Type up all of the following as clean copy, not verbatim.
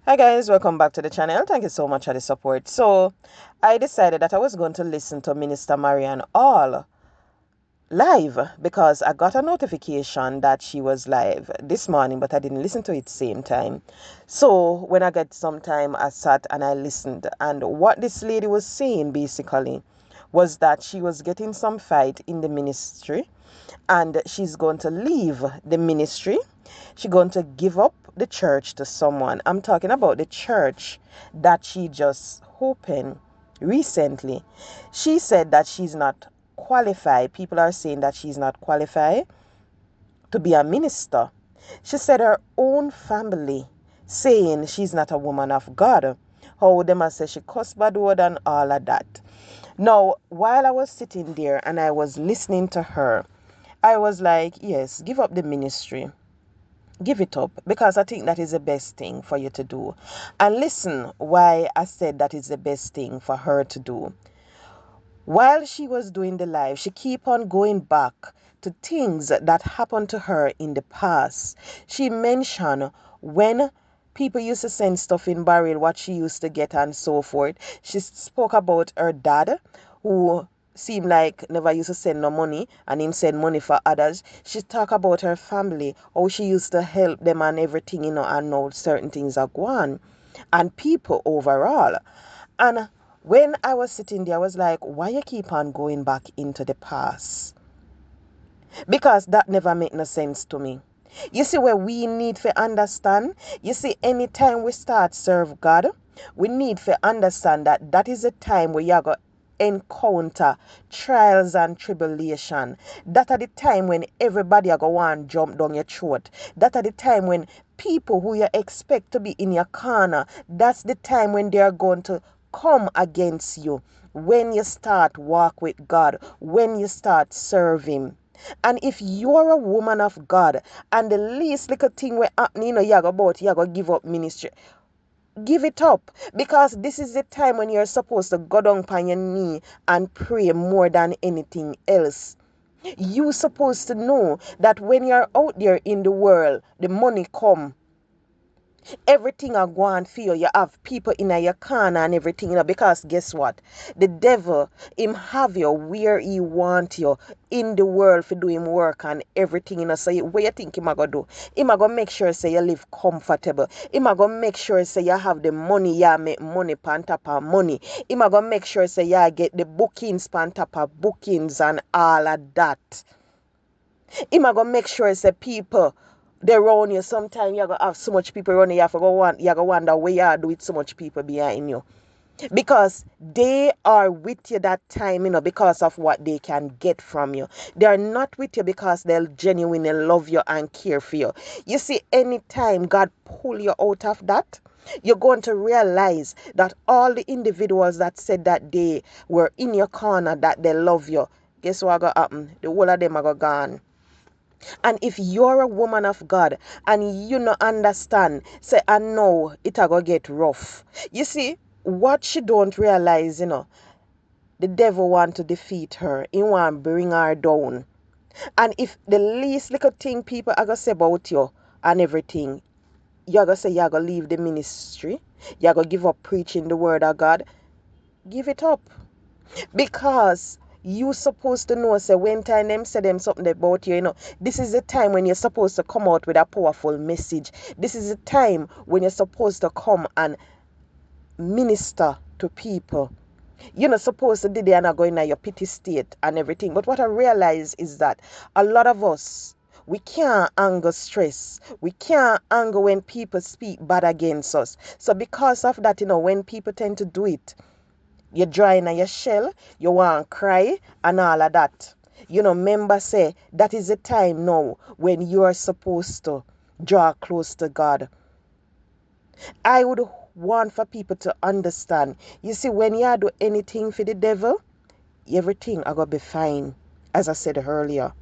Hi guys, welcome back to the channel. Thank you so much for the support. So I decided that I was going to listen to Minister Marianne all live because I got a notification that she was live this morning, but I didn't listen to it same time. So when I got some time, I sat and I listened. And what this lady was saying basically was that she was getting some fight in the ministry and she's going to leave the ministry. She's going to give up the church to someone. I'm talking about the church that she just opened recently. She said that she's not qualified. People are saying that she's not qualified to be a minister. She said her own family saying she's not a woman of God. How them a say she cuss bad word and all of that. Now, while I was sitting there and I was listening to her, I was like, yes, give up the ministry. Give it up because I think that is the best thing for you to do. And listen why I said that is the best thing for her to do. While she was doing the live, she keep on going back to things that happened to her in the past. She mentioned when people used to send stuff in barrel, what she used to get and so forth. She spoke about her dad who seemed like never used to send no money and him send money for others. She talk about her family, how she used to help them and everything, and now certain things are gone. And people overall. And when I was sitting there, I was like, why you keep on going back into the past? Because that never made no sense to me. You see where we need to understand? You see, anytime we start serve God, we need to understand that that is a time where you're going to encounter trials and tribulation. That are the time when everybody are going to want to jump down your throat. That are the time when people who you expect to be in your corner, that's the time when they are going to come against you. When you start walk with God, when you start serve Him. And if you're a woman of God and the least little thing will happen, you're going to give up ministry. Give it up because this is the time when you're supposed to go down on your knee and pray more than anything else. You're supposed to know that when you're out there in the world, the money come. Everything are going for you. You have people in your corner and everything, because guess what? The devil, him have you where he want you in the world for doing work and everything, So what you think him a gonna do? Him a gonna make sure say you live comfortable. Him a gonna make sure say you have the money, you make money pan top of money. Him a gonna make sure say you get the bookings pan top of bookings and all of that. Him a gonna make sure say people they around you. Sometimes you gonna have so much people around you, you gonna wonder where you are with so much people behind you. Because they are with you that time, because of what they can get from you. They are not with you because they'll genuinely love you and care for you. You see, anytime God pull you out of that, you're going to realize that all the individuals that said that they were in your corner, that they love you, guess what gonna happen? The whole of them are gonna gone. And if you're a woman of God and you not understand, say, I know it a go get rough. You see, what she don't realize, the devil want to defeat her. He want to bring her down. And if the least little thing people are going to say about you and everything, you're going to say you're going to leave the ministry, you're going to give up preaching the word of God, give it up. Because you supposed to know, say, when time them say them something about you, this is the time when you're supposed to come out with a powerful message. This is the time when you're supposed to come and minister to people. You're not supposed to do that and not going in your pity state and everything. But what I realize is that a lot of us, we can't anger stress. We can't anger when people speak bad against us. So because of that, when people tend to do it, you're drying on your shell, you want to cry and all of that. Remember say that is the time now when you are supposed to draw close to God. I would want for people to understand. You see, when you do anything for the devil, everything are going to be fine. As I said earlier,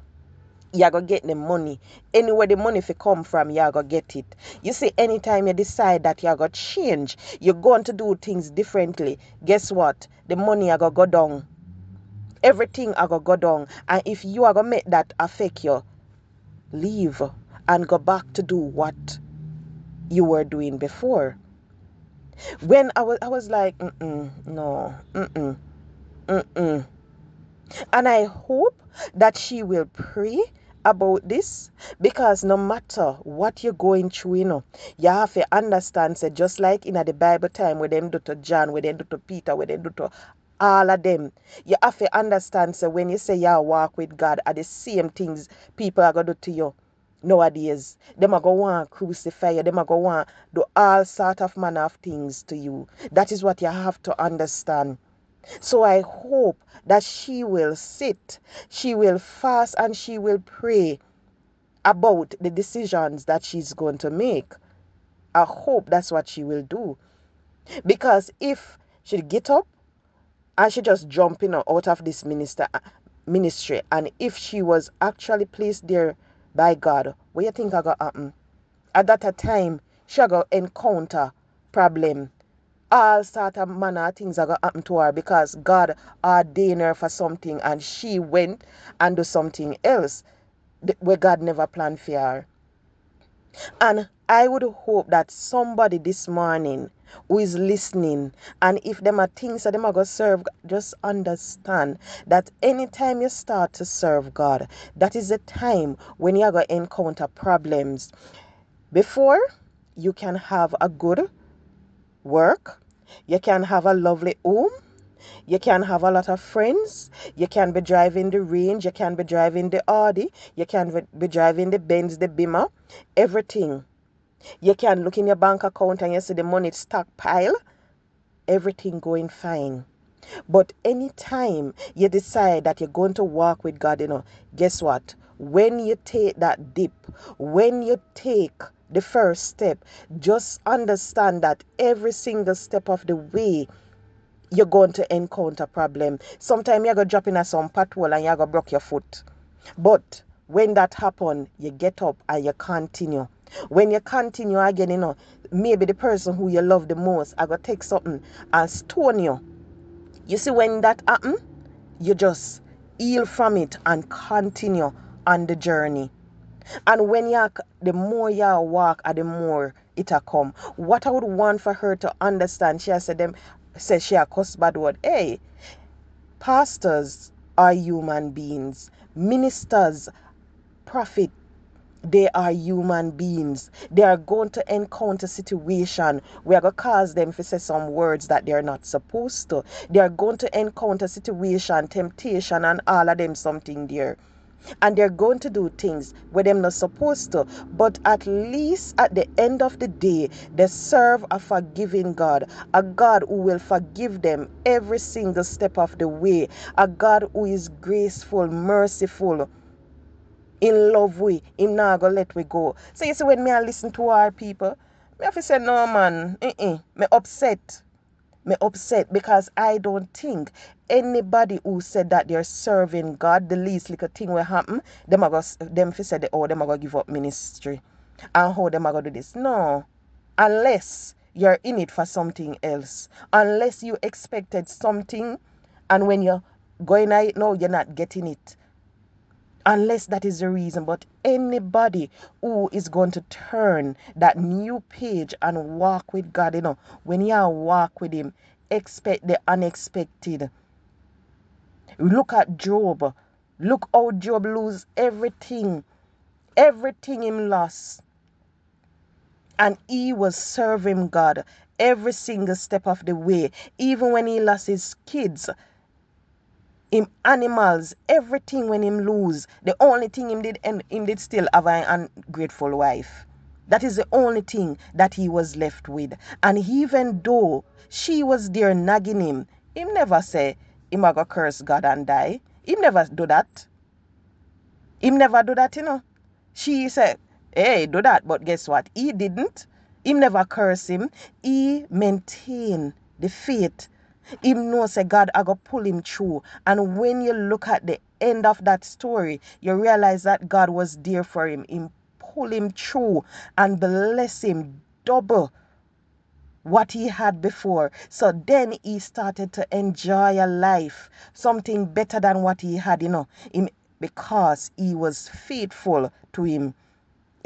you're going to get the money. Anywhere the money if it come from, you're going to get it. You see, anytime you decide that you're going to change, you're going to do things differently, guess what? The money are going to go down. Everything are going to go down. And if you are going to make that affect you, leave and go back to do what you were doing before. When I was like, mm-mm, no, mm-mm, mm-mm. And I hope that she will pray about this, because no matter what you're going through, you have to understand, say, just like in the Bible time where them do to John, where they do to Peter, where they do to all of them, you have to understand, say, when you say you walk with God, are the same things people are going to do to you nowadays. Them are going to want to crucify you. Them are going to want to do all sort of manner of things to you. That is what you have to understand. So I hope that she will sit, she will fast, and she will pray about the decisions that she's going to make. I hope that's what she will do. Because if she get up and she just jump out of this ministry, and if she was actually placed there by God, what you think I gonna happen? At that time, she gonna encounter problem. All sort of manner of things are gonna happen to her, because God ordained her for something and she went and do something else where God never planned for her. And I would hope that somebody this morning who is listening, and if them are things that them are gonna serve, just understand that anytime you start to serve God, that is the time when you're gonna encounter problems. Before you can have a good work, you can have a lovely home, you can have a lot of friends, you can be driving the Range, you can be driving the Audi, you can be driving the Benz, the Beamer, everything. You can look in your bank account and you see the money stockpile, everything going fine. But anytime you decide that you're going to walk with God, guess what? When you take that dip, when you take the first step, just understand that every single step of the way, you're going to encounter problem. Sometimes you're going to drop in a some pothole and you're going to break your foot. But when that happen, you get up and you continue. When you continue again, maybe the person who you love the most are going to take something and stone you. You see, when that happen, you just heal from it and continue on the journey. And when the more you walk, the more it'll come. What I would want for her to understand, she has said them, says she a cuss bad word. Hey, pastors are human beings. Ministers, prophet, they are human beings. They are going to encounter situation. We are going to cause them to say some words that they are not supposed to. They are going to encounter situation, temptation, and all of them something there. And they're going to do things where they're not supposed to. But at least at the end of the day, they serve a forgiving God, a God who will forgive them every single step of the way, a God who is graceful, merciful, in love with him, not gonna let we go. So you see, when me I listen to our people, me have to say no, man, me upset. Me upset because I don't think anybody who said that they're serving God, the least little thing will happen, them are them fi say them are gonna give up ministry, and how them are gonna do this. No, unless you're in it for something else, unless you expected something, and when you're going at it now, you're not getting it, unless that is the reason. But anybody who is going to turn that new page and walk with God, when you walk with him, expect the unexpected. Look at Job. Look how Job lose everything him lost, and he was serving God every single step of the way. Even when he lost his kids, him animals, everything, when him lose, the only thing him did, and him did still have an ungrateful wife. That is the only thing that he was left with. And even though she was there nagging him never say him a go curse God and die. Him never do that. Him never do that. She said, hey, do that. But guess what? He didn't. Him never curse him. He maintained the faith. Him know say God I go pull him through. And when you look at the end of that story, you realize that God was there for him. Him pull him through and bless him double what he had before. So then he started to enjoy a life, something better than what he had, him, because he was faithful to him.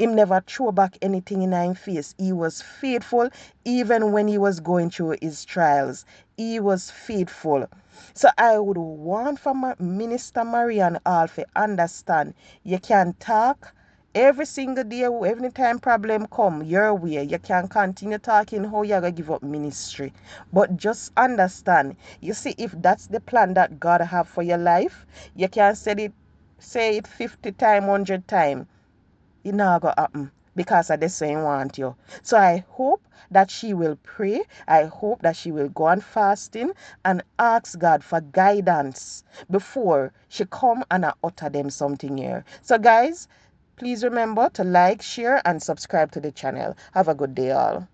Him never throw back anything in him face. He was faithful even when he was going through his trials. He was faithful. So I would want for Minister Marian Hall to understand you can talk every single day, every time problem come your way. You can continue talking how you're gonna give up ministry. But just understand, you see, if that's the plan that God have for your life, you can say it 50 times, 100 times. It not gonna happen because of the same want you. So I hope that she will pray. I hope that she will go on fasting and ask God for guidance before she come and I utter them something here. So guys, please remember to like, share, and subscribe to the channel. Have a good day all.